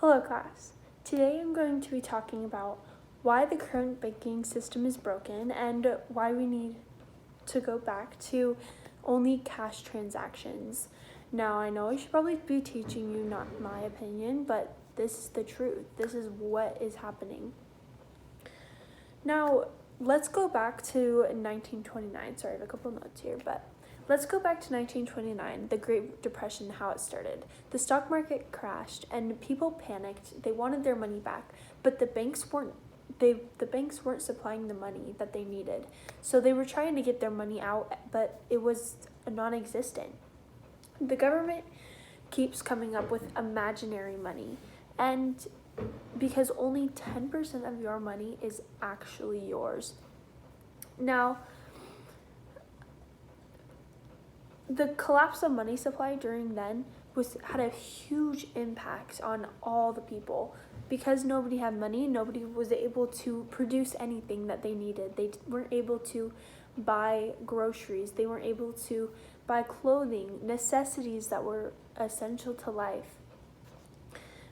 Hello class. Today I'm going to be talking about why the current banking system is broken and why we need to go back to only cash transactions. Now I know I should probably be teaching you not my opinion, but this is the truth. This is what is happening. Now let's go back to 1929. Sorry, I have a couple notes here, but let's go back to 1929, the Great Depression, how it started. The stock market crashed and people panicked. They wanted their money back, but the banks weren't supplying the money that they needed. So they were trying to get their money out, but it was non-existent. The government keeps coming up with imaginary money, and because only 10% of your money is actually yours. Now, the collapse of money supply during then had a huge impact on all the people. Because nobody had money, nobody was able to produce anything that they needed. They weren't able to buy groceries. They weren't able to buy clothing, necessities that were essential to life.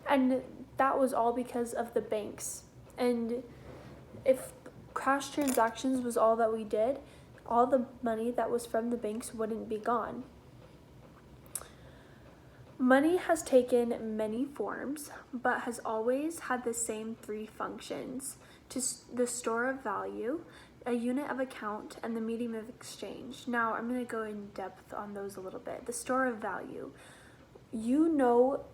And that was all because of the banks. And if cash transactions was all that we did, all the money that was from the banks wouldn't be gone. Money has taken many forms, but has always had the same three functions: the store of value, a unit of account, and the medium of exchange. Now, I'm going to go in depth on those a little bit. The store of value. You know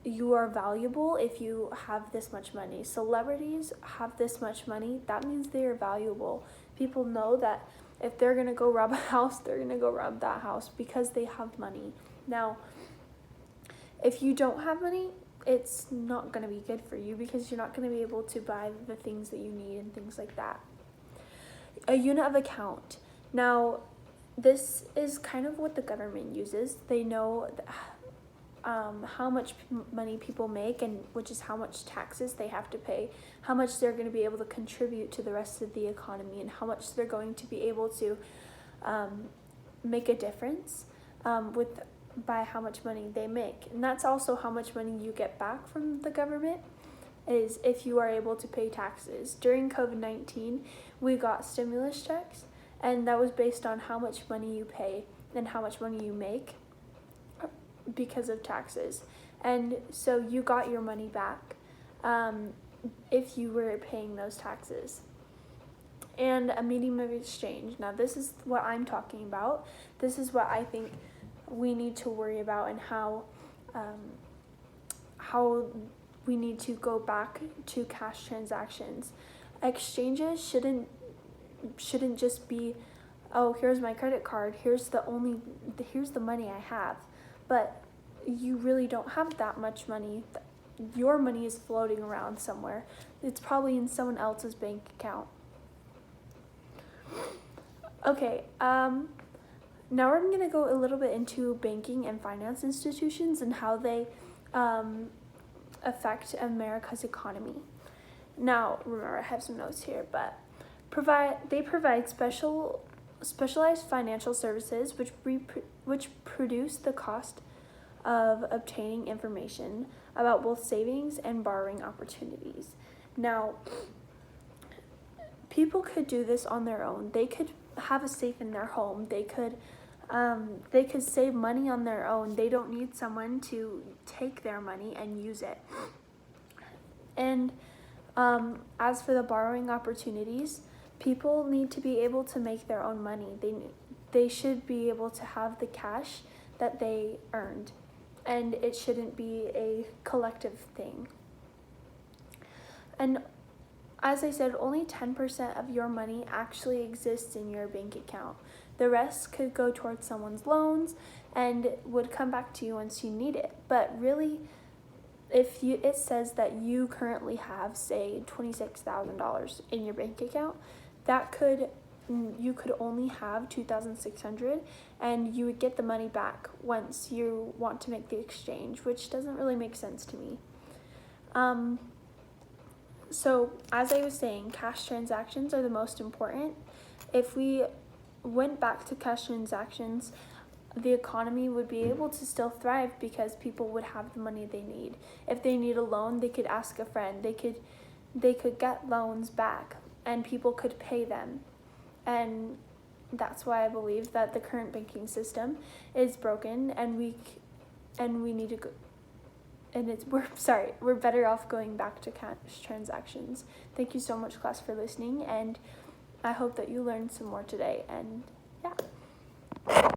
you are valuable if you have this much money. Celebrities have this much money. That means they are valuable. People know that if they're going to go rob a house, they're going to go rob that house because they have money. Now, if you don't have money, it's not going to be good for you because you're not going to be able to buy the things that you need and things like that. A unit of account. Now, this is kind of what the government uses. They know how much money people make, and which is how much taxes they have to pay, how much they're going to be able to contribute to the rest of the economy, and how much they're going to be able to make a difference by how much money they make. And that's also how much money you get back from the government, is if you are able to pay taxes. During COVID-19, we got stimulus checks, and that was based on how much money you pay and how much money you make because of taxes. And so you got your money back if you were paying those taxes. And a medium of exchange. Now, this is what I'm talking about. This is what I think we need to worry about, and how we need to go back to cash transactions. Exchanges shouldn't just be, oh, here's my credit card, here's the money I have. But you really don't have that much money. Your money is floating around somewhere. It's probably in someone else's bank account. Okay, now we're going to go a little bit into banking and finance institutions and how they affect America's economy. Now, remember, I have some notes here, but they provide specialized financial services which produce the cost of obtaining information about both savings and borrowing opportunities. Now, people could do this on their own. They could have a safe in their home. They could save money on their own. They don't need someone to take their money and use it. And as for the borrowing opportunities, people need to be able to make their own money. They should be able to have the cash that they earned, and it shouldn't be a collective thing. And as I said, only 10% of your money actually exists in your bank account. The rest could go towards someone's loans and would come back to you once you need it. But really, if it says that you currently have, say, $26,000 in your bank account, you could only have $2,600, and you would get the money back once you want to make the exchange, which doesn't really make sense to me. So as I was saying, cash transactions are the most important. If we went back to cash transactions, the economy would be able to still thrive because people would have the money they need. If they need a loan, they could ask a friend. They could get loans back, and people could pay them. And that's why I believe that the current banking system is broken, and we need to go, and we're better off going back to cash transactions. Thank you so much, class, for listening, and I hope that you learned some more today. And yeah.